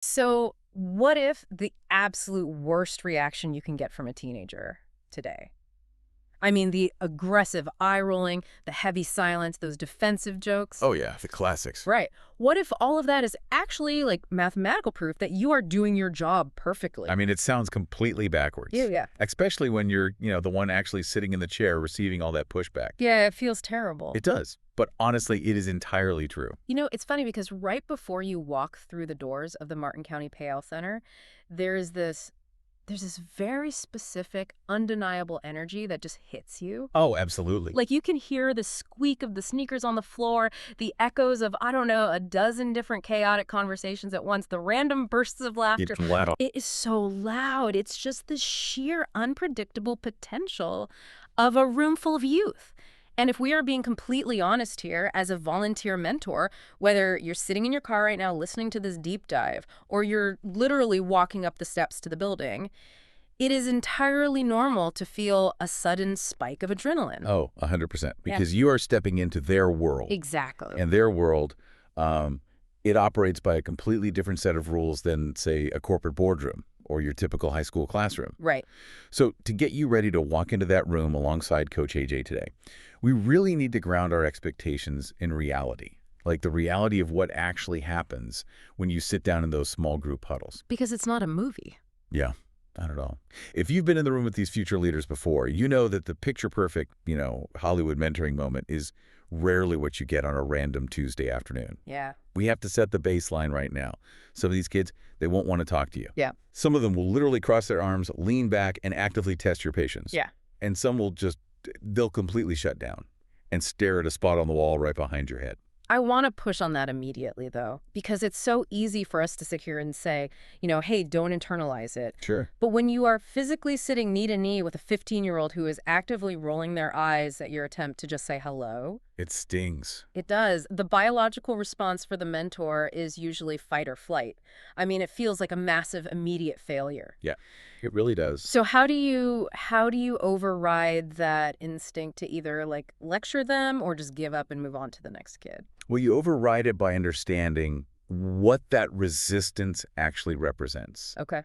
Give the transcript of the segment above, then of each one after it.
So, what if the absolute worst reaction you can get from a teenager today? I mean, the aggressive eye rolling, the heavy silence, those defensive jokes. Oh yeah, the classics. Right. What if all of that is actually like mathematical proof that you are doing your job I perfectly? mean, it sounds completely Yeah, backwards, yeah. especially when you're, the one actually sitting in the chair receiving all that pushback. Yeah, it feels terrible. It does. But honestly, it is entirely true. It's funny because right before you walk through the doors of the Martin County Payout Center, there is this there's this very specific, undeniable energy that just hits you. Oh, absolutely. Like you can hear the squeak of the sneakers on the floor, the echoes of, I don't know, a dozen different chaotic conversations at once, the random bursts of laughter. It's loud. It is so loud. It's just the sheer unpredictable potential of a room full of youth. And if we are being completely honest here, as a volunteer mentor, whether you're sitting in your car right now listening to this deep dive, or you're literally walking up the steps to the building, it is entirely normal to feel a sudden spike of adrenaline. Oh, 100%. Yeah. Because you are stepping into their world. Exactly. And their world, um, it operates by a completely different set of rules than, say, a corporate boardroom or your typical high school classroom. Right. So to get you ready to walk into that room alongside Coach AJ today, we really need to ground our expectations in reality, like the reality of what actually happens when you sit down in those small group huddles. Because it's not a movie. Yeah, not at all. If you've been in the room with these future leaders before, you know that the picture-perfect, Hollywood mentoring moment is rarely what you get on a random Tuesday afternoon. Yeah. We have to set the baseline right now. Some of these kids, they won't want to talk to you. Yeah. Some of them will literally cross their arms, lean back, and actively test your patience. Yeah. And some will they'll completely shut down and stare at a spot on the wall right behind your head. I want to push on that immediately, though, because it's so easy for us to sit here and say, hey, don't internalize it. Sure. But when you are physically sitting knee to knee with a 15-year-old who is actively rolling their eyes at your attempt to just say hello, It stings. it does. The biological response for the mentor is usually fight or flight. I mean, it feels like a massive immediate failure. Yeah, it really does. So how do you override that instinct to either like lecture them or just give up and move on to the next kid? Well, you override it by understanding what that resistance actually represents. Okay.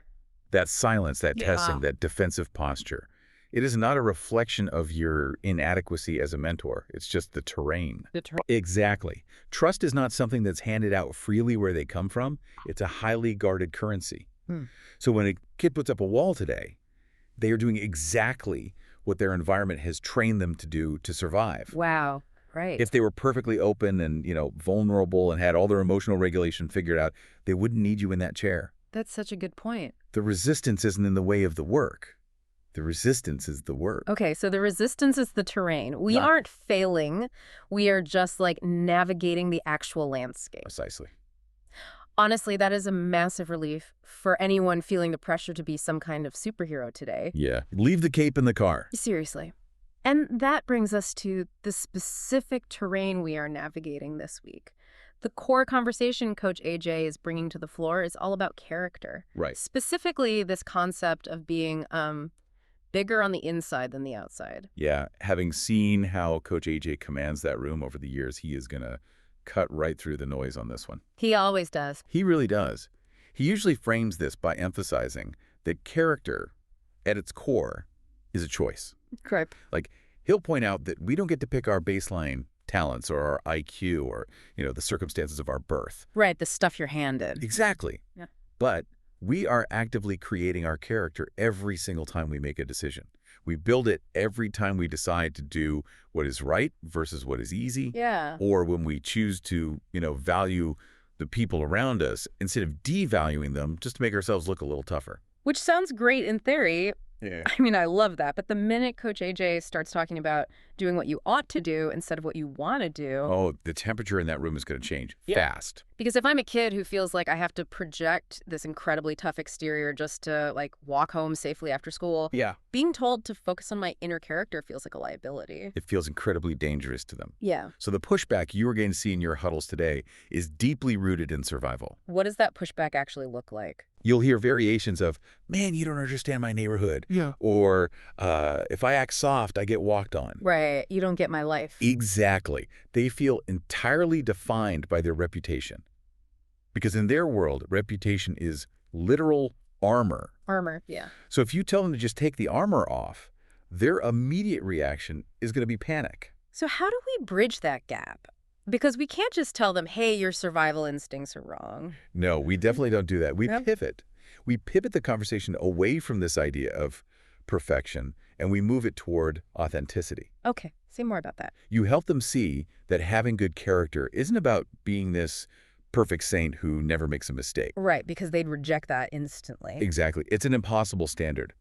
That silence, that Yeah. testing, that defensive posture. It is not a reflection of your inadequacy as a mentor. It's just the terrain. Exactly. Trust is not something that's handed out freely where they come from. It's a highly guarded currency. Hmm. So when a kid puts up a wall today, they are doing exactly what their environment has trained them to do to survive. Wow. Right. If they were perfectly open and, vulnerable and had all their emotional regulation figured out, they wouldn't need you in that chair. That's such a good point. The resistance isn't in the way of the work. The resistance is the work. Okay, so the resistance is the terrain. We Yeah. aren't failing. We are just like navigating the actual landscape. Precisely. Honestly, that is a massive relief for anyone feeling the pressure to be some kind of superhero today. Yeah. Leave the cape in the car. Seriously. And that brings us to the specific terrain we are navigating this week. The core conversation Coach AJ is bringing to the floor is all about character. Right. Specifically, this concept of being bigger on the inside than the outside. Yeah. Having seen how Coach AJ commands that room over the years, he is going to cut right through the noise on this one. He always does. He really does. He usually frames this by emphasizing that character, at its core, is a choice. Correct. Like, he'll point out that we don't get to pick our baseline talents or our IQ or, the circumstances of our birth. Right, the stuff you're handed. Exactly. Yeah. But we are actively creating our character every single time we make a decision. We build it every time we decide to do what is right versus what is easy. Yeah. Or when we choose to, value the people around us instead of devaluing them just to make ourselves look a little tougher. Which sounds great in theory. Yeah. I mean, I love that. But the minute Coach AJ starts talking about doing what you ought to do instead of what you want to do. Oh, the temperature in that room is going to change fast. Because if I'm a kid who feels like I have to project this incredibly tough exterior just to like walk home safely after school, Yeah. being told to focus on my inner character feels like a liability. It feels incredibly dangerous to them. Yeah. So the pushback you are going to see in your huddles today is deeply rooted in survival. What does that pushback actually look like? You'll hear variations of, man, you don't understand my neighborhood. Yeah. Or if I act soft, I get walked on. Right. You don't get my life. Exactly. They feel entirely defined by their reputation. Because in their world, reputation is literal armor. Armor, yeah. So if you tell them to just take the armor off, their immediate reaction is going to be panic. So how do we bridge that gap? Because we can't just tell them, hey, your survival instincts are wrong. No, we definitely don't do that. We Yep. pivot. We pivot the conversation away from this idea of perfection, and we move it toward authenticity. Okay, say more about that. You help them see that having good character isn't about being this perfect saint who never makes a mistake. Right, because they'd reject that instantly. Exactly. It's an impossible standard.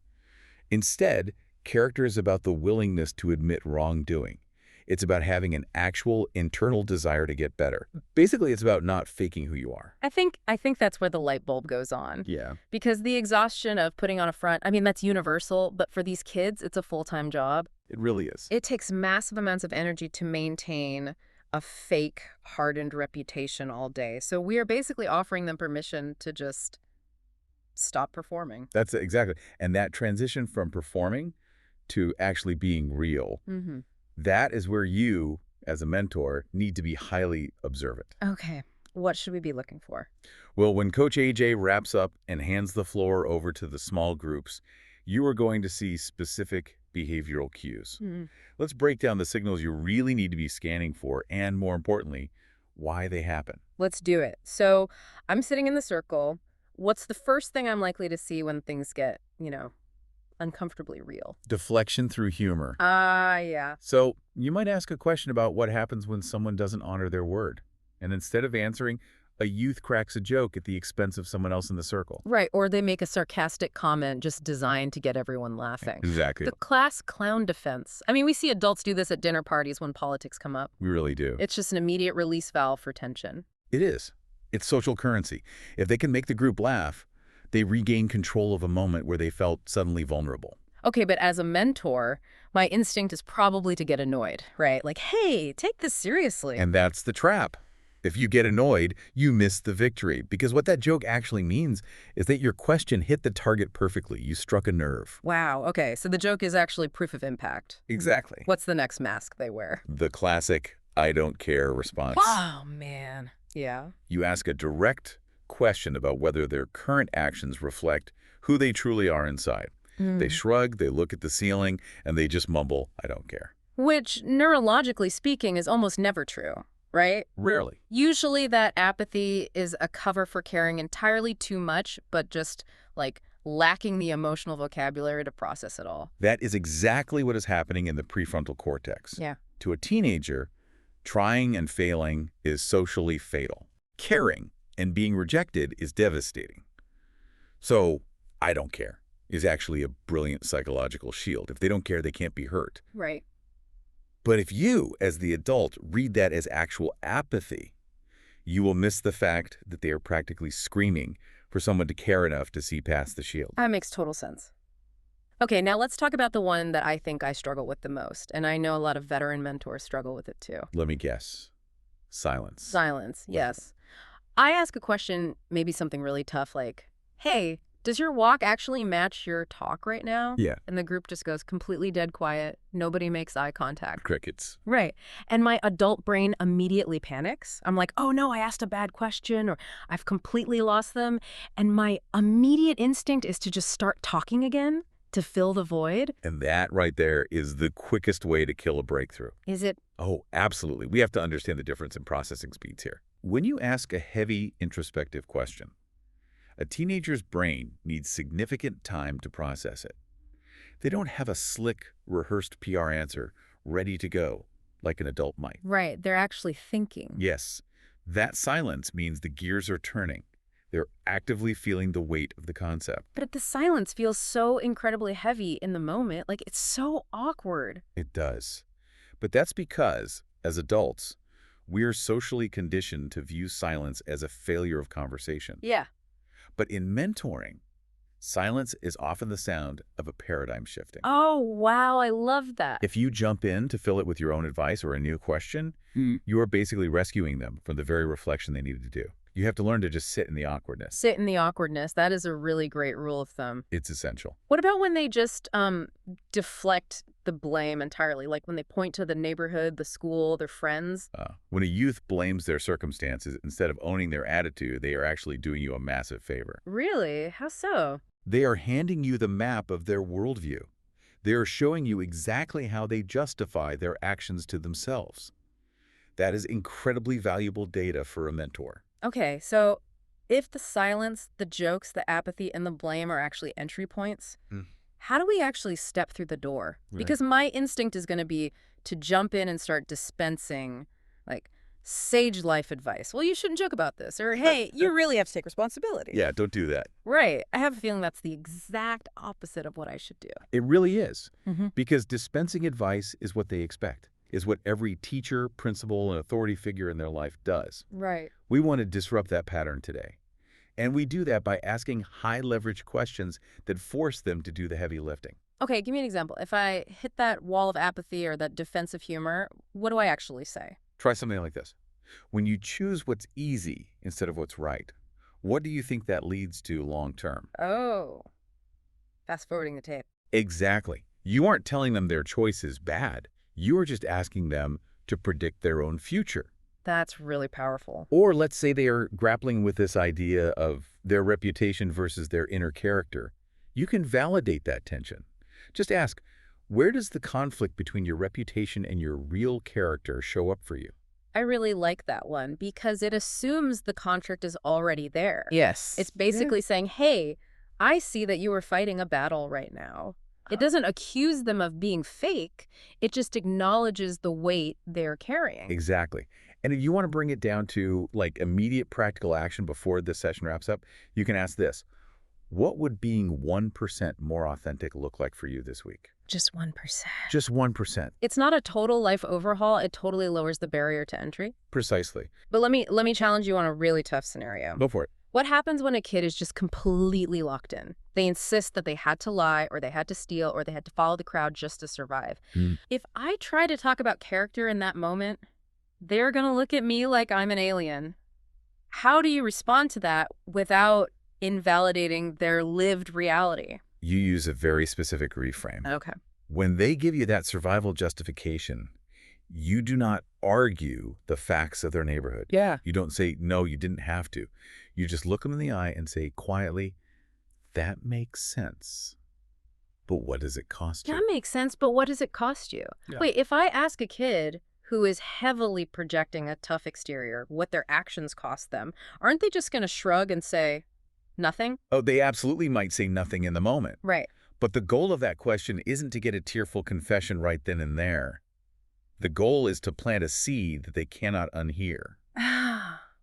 Instead, character is about the willingness to admit wrongdoing. It's about having an actual internal desire to get better. Basically, it's about not faking who you are. I think that's where the light bulb goes on. Yeah. Because the exhaustion of putting on a front, I mean, that's universal, but for these kids, it's a full-time job. It really is. It takes massive amounts of energy to maintain a fake, hardened reputation all day. So we are basically offering them permission to just stop performing. That's it, exactly. And that transition from performing to actually being real, Mm-hmm. that is where you, as a mentor, need to be highly observant. Okay, what should we be looking for? Well, when Coach AJ wraps up and hands the floor over to the small groups, you are going to see specific behavioral cues. Let's break down the signals you really need to be scanning for and, more importantly, why they happen. Let's do it. So I'm sitting in the circle. What's the first thing I'm likely to see when things get, uncomfortably real? Deflection through humor. Yeah. So you might ask a question about what happens when someone doesn't honor their word. And instead of answering, a youth cracks a joke at the expense of someone else in the circle. Right, or they make a sarcastic comment just designed to get everyone laughing. Exactly. The class clown defense. I mean, we see adults do this at dinner parties when politics come up. We really do. It's just an immediate release valve for tension. It is. It's social currency. If they can make the group laugh, they regain control of a moment where they felt suddenly vulnerable. Okay, but as a mentor, my instinct is probably to get annoyed, right? Like, hey, take this seriously. And that's the trap. If you get annoyed, you miss the victory. Because what that joke actually means is that your question hit the target perfectly. You struck a nerve. Wow, okay, so the joke is actually proof of impact. Exactly. What's the next mask they wear? The classic, I don't care response. Oh, man. Yeah. You ask a direct question about whether their current actions reflect who they truly are inside. They shrug, they look at the ceiling, and they just mumble, I don't care. Which, neurologically speaking, is almost never true, right? Rarely. Usually that apathy is a cover for caring entirely too much, but just, lacking the emotional vocabulary to process it all. That is exactly what is happening in the prefrontal cortex. Yeah. To a teenager, trying and failing is socially fatal. Caring and being rejected is devastating. So, I don't care is actually a brilliant psychological shield. If they don't care, they can't be hurt. Right. But if you, as the adult, read that as actual apathy, you will miss the fact that they are practically screaming for someone to care enough to see past the shield. That makes total sense. Okay, now let's talk about the one that I think I struggle with the most, and I know a lot of veteran mentors struggle with it too. Let me guess. Silence. Silence, yes. I ask a question, maybe something really tough, like, hey, does your walk actually match your talk right now? Yeah. And the group just goes completely dead quiet. Nobody makes eye contact. Crickets. Right. And my adult brain immediately panics. I'm like, oh no, I asked a bad question, or I've completely lost them. And my immediate instinct is to just start talking again to fill the void. And that right there is the quickest way to kill a breakthrough. Is it? Oh, absolutely. We have to understand the difference in processing speeds here. When you ask a heavy introspective question, a teenager's brain needs significant time to process it. They don't have a slick, rehearsed PR answer ready to go, like an adult might. Right. They're actually thinking. Yes, that silence means the gears are turning. They're actively feeling the weight of the concept. But the silence feels so incredibly heavy in the moment. Like, it's so awkward. It does. But that's because, as adults, we're socially conditioned to view silence as a failure of conversation. Yeah. But in mentoring, silence is often the sound of a paradigm shifting. Oh, wow. I love that. If you jump in to fill it with your own advice or a new question, you are basically rescuing them from the very reflection they needed to do. You have to learn to just sit in the awkwardness. Sit in the awkwardness. That is a really great rule of thumb. It's essential. What about when they just deflect the blame entirely, like when they point to the neighborhood, the school, their friends. When a youth blames their circumstances, instead of owning their attitude, they are actually doing you a massive favor. Really? How so? They are handing you the map of their worldview. They are showing you exactly how they justify their actions to themselves. That is incredibly valuable data for a mentor. Okay, so if the silence, the jokes, the apathy, and the blame are actually entry points, how do we actually step through the door? Right. Because my instinct is going to be to jump in and start dispensing, like, sage life advice. Well, you shouldn't joke about this. Or, hey, you really have to take responsibility. Yeah, don't do that. Right. I have a feeling that's the exact opposite of what I should do. It really is. Mm-hmm. Because dispensing advice is what they expect, is what every teacher, principal, and authority figure in their life does. Right. We want to disrupt that pattern today. And we do that by asking high-leverage questions that force them to do the heavy lifting. Okay, give me an example. If I hit that wall of apathy or that defensive humor, what do I actually say? Try something like this. When you choose what's easy instead of what's right, what do you think that leads to long-term? Oh, fast forwarding the tape. Exactly. You aren't telling them their choice is bad. You are just asking them to predict their own future. That's really powerful. Or let's say they are grappling with this idea of their reputation versus their inner character. You can validate that tension. Just ask, where does the conflict between your reputation and your real character show up for you? I really like that one because it assumes the contract is already there. Yes. It's basically saying, hey, I see that you are fighting a battle right now. It doesn't accuse them of being fake. It just acknowledges the weight they're carrying. Exactly. And if you want to bring it down to like immediate practical action before this session wraps up, you can ask this. What would being 1% more authentic look like for you this week? Just 1%. Just 1%. It's not a total life overhaul. It totally lowers the barrier to entry. Precisely. But let me challenge you on a really tough scenario. Go for it. What happens when a kid is just completely locked in? They insist that they had to lie or they had to steal or they had to follow the crowd just to survive. If I try to talk about character in that moment, they're going to look at me like I'm an alien. How do you respond to that without invalidating their lived reality? You use a very specific reframe. Okay. When they give you that survival justification, you do not argue the facts of their neighborhood. Yeah. You don't say, no, you didn't have to. You just look them in the eye and say quietly, that makes sense. But what does it cost you? That makes sense, but what does it cost you? Yeah. Wait, if I ask a kid who is heavily projecting a tough exterior what their actions cost them, aren't they just going to shrug and say, nothing? Oh, they absolutely might say nothing in the moment. Right. But the goal of that question isn't to get a tearful confession right then and there. The goal is to plant a seed that they cannot unhear.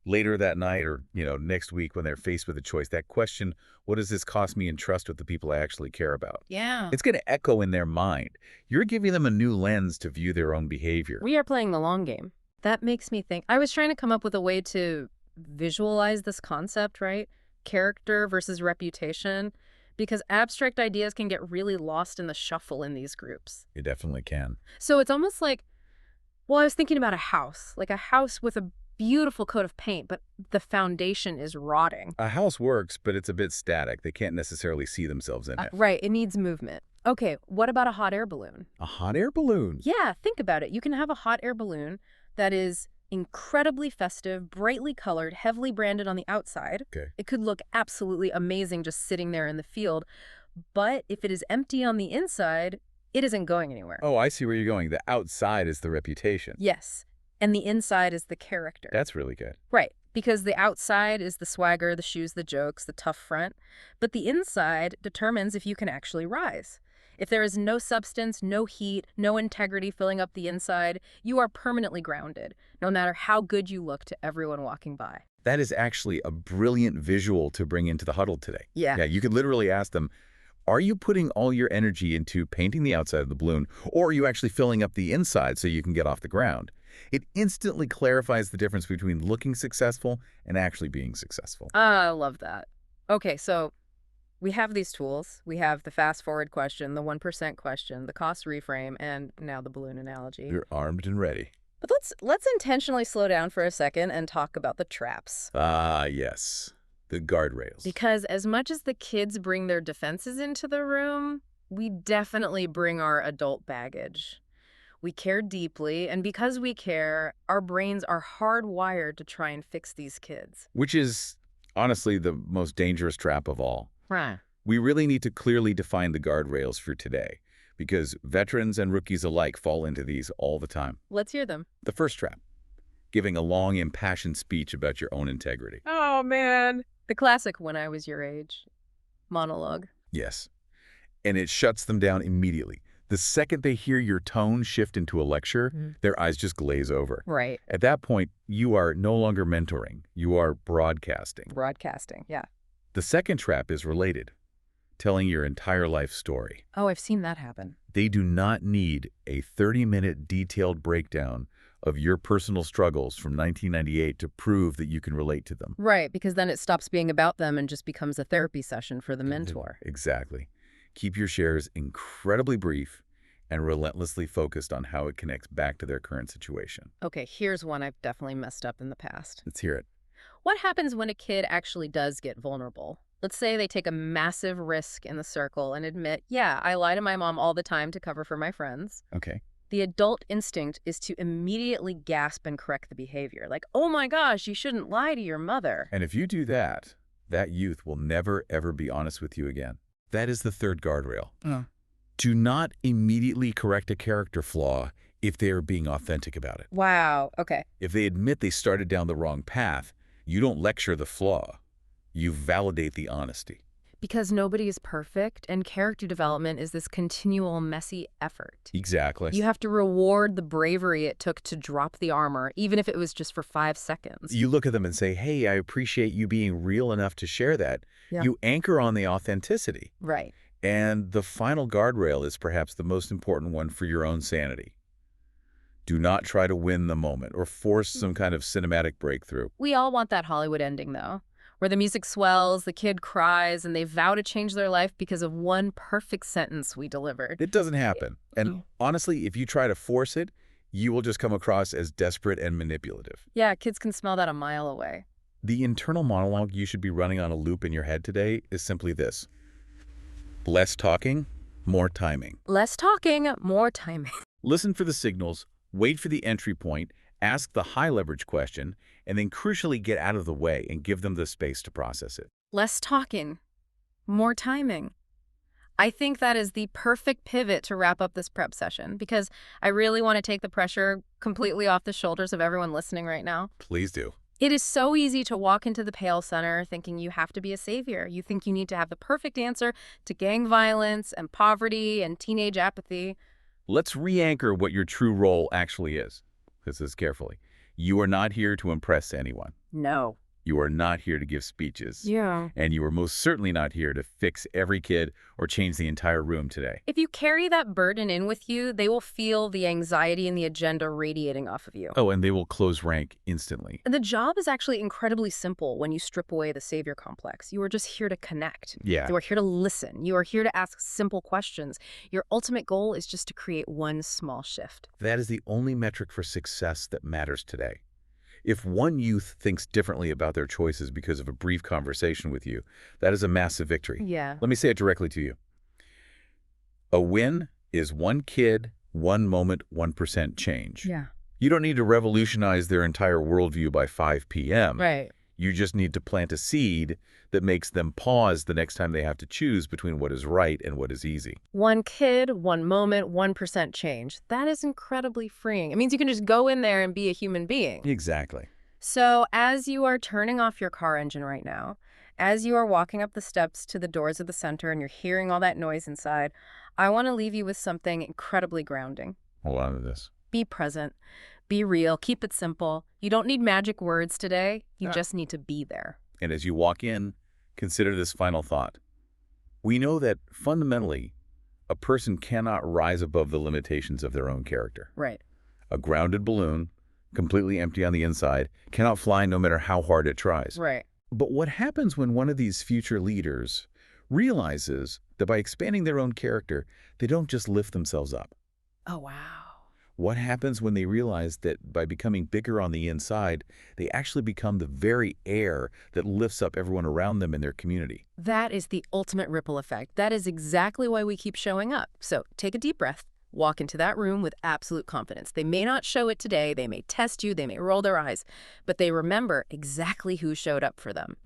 Later that night or, next week when they're faced with a choice, that question, what does this cost me in trust with the people I actually care about? Yeah. It's going to echo in their mind. You're giving them a new lens to view their own behavior. We are playing the long game. That makes me think. I was trying to come up with a way to visualize this concept, right? Character versus reputation, because abstract ideas can get really lost in the shuffle in these groups. You definitely can. So it's almost like, well, I was thinking about a house, like a house with a beautiful coat of paint, but the foundation is rotting. A house works, but it's a bit static. They can't necessarily see themselves in it. Right, it needs movement. Okay, what about a hot air balloon? A hot air balloon? Yeah, think about it. You can have a hot air balloon that is incredibly festive, brightly colored, heavily branded on the outside. Okay. It could look absolutely amazing just sitting there in the field. But if it is empty on the inside, it isn't going anywhere. Oh, I see where you're going. The outside is the reputation. Yes. And the inside is the character. That's really good. Right. Because the outside is the swagger, the shoes, the jokes, the tough front. But the inside determines if you can actually rise. If there is no substance, no heat, no integrity filling up the inside, you are permanently grounded, no matter how good you look to everyone walking by. That is actually a brilliant visual to bring into the huddle today. Yeah. Yeah, you could literally ask them, are you putting all your energy into painting the outside of the balloon, or are you actually filling up the inside so you can get off the ground? It instantly clarifies the difference between looking successful and actually being successful. I love that. Okay, so we have these tools. We have the fast forward question, the 1% question, the cost reframe, and now the balloon analogy. You're armed and ready. But let's intentionally slow down for a second and talk about the traps. Ah, yes. The guardrails. Because as much as the kids bring their defenses into the room, We definitely bring our adult baggage. We care deeply, and because we care, our brains are hardwired to try and fix these kids. Which is, honestly, the most dangerous trap of all. Right. We really need to clearly define the guardrails for today, because veterans and rookies alike fall into these all the time. Let's hear them. The first trap, giving a long, impassioned speech about your own integrity. Oh, man. The classic when I was your age monologue. Yes. And it shuts them down immediately. The second they hear your tone shift into a lecture, their eyes just glaze over. Right. At that point, you are no longer mentoring. You are broadcasting. Broadcasting, yeah. The second trap is related, telling your entire life story. Oh, I've seen that happen. They do not need a 30-minute detailed breakdown of your personal struggles from 1998 to prove that you can relate to them. Right, because then it stops being about them and just becomes a therapy session for the mentor. Exactly. Keep your shares incredibly brief and relentlessly focused on how it connects back to their current situation. Okay, here's one I've definitely messed up in the past. Let's hear it. What happens when a kid actually does get vulnerable? Let's say they take a massive risk in the circle and admit, yeah, I lie to my mom all the time to cover for my friends. Okay. The adult instinct is to immediately gasp and correct the behavior. Like, oh my gosh, you shouldn't lie to your mother. And if you do that, that youth will never, ever be honest with you again. That is the third guardrail. Do not immediately correct a character flaw if they are being authentic about it. Wow, okay. If they admit they started down the wrong path, you don't lecture the flaw. You validate the honesty. Because nobody is perfect, and character development is this continual, messy effort. Exactly. You have to reward the bravery it took to drop the armor, even if it was just for 5 seconds. You look at them and say, hey, I appreciate you being real enough to share that. Yeah. You anchor on the authenticity. Right. And the final guardrail is perhaps the most important one for your own sanity. Do not try to win the moment or force some kind of cinematic breakthrough. We all want that Hollywood ending, though, where the music swells, the kid cries, and they vow to change their life because of one perfect sentence we delivered. It doesn't happen. And honestly, if you try to force it, you will just come across as desperate and manipulative. Yeah, kids can smell that a mile away. The internal monologue you should be running on a loop in your head today is simply this. Less talking, more timing. Less talking, more timing. Listen for the signals, wait for the entry point, ask the high-leverage question, and then crucially get out of the way and give them the space to process it. Less talking, more timing. I think that is the perfect pivot to wrap up this prep session, because I really want to take the pressure completely off the shoulders of everyone listening right now. Please do. It is so easy to walk into the Pale Center thinking you have to be a savior. You think you need to have the perfect answer to gang violence and poverty and teenage apathy. Let's re-anchor what your true role actually is. This is carefully. You are not here to impress anyone. No. You are not here to give speeches. Yeah. And you are most certainly not here to fix every kid or change the entire room today. If you carry that burden in with you, they will feel the anxiety and the agenda radiating off of you. Oh, and they will close rank instantly. And the job is actually incredibly simple when you strip away the savior complex. You are just here to connect. Yeah. You are here to listen. You are here to ask simple questions. Your ultimate goal is just to create one small shift. That is the only metric for success that matters today. If one youth thinks differently about their choices because of a brief conversation with you, that is a massive victory. Yeah. Let me say it directly to you. A win is one kid, one moment, 1% change. Yeah. You don't need to revolutionize their entire worldview by 5 p.m. Right. You just need to plant a seed that makes them pause the next time they have to choose between what is right and what is easy. One kid, one moment, 1% change. That is incredibly freeing. It means you can just go in there and be a human being. Exactly. So as you are turning off your car engine right now, as you are walking up the steps to the doors of the center and you're hearing all that noise inside, I want to leave you with something incredibly grounding. Hold on to this. Be present. Be real. Keep it simple. You don't need magic words today. You just need to be there. And as you walk in, consider this final thought. We know that fundamentally, a person cannot rise above the limitations of their own character. Right. A grounded balloon, completely empty on the inside, cannot fly no matter how hard it tries. Right. But what happens when one of these future leaders realizes that by expanding their own character, they don't just lift themselves up. Oh, wow. What happens when they realize that by becoming bigger on the inside, they actually become the very air that lifts up everyone around them in their community? That is the ultimate ripple effect. That is exactly why we keep showing up. So take a deep breath. Walk into that room with absolute confidence. They may not show it today, they may test you, they may roll their eyes, but they remember exactly who showed up for them.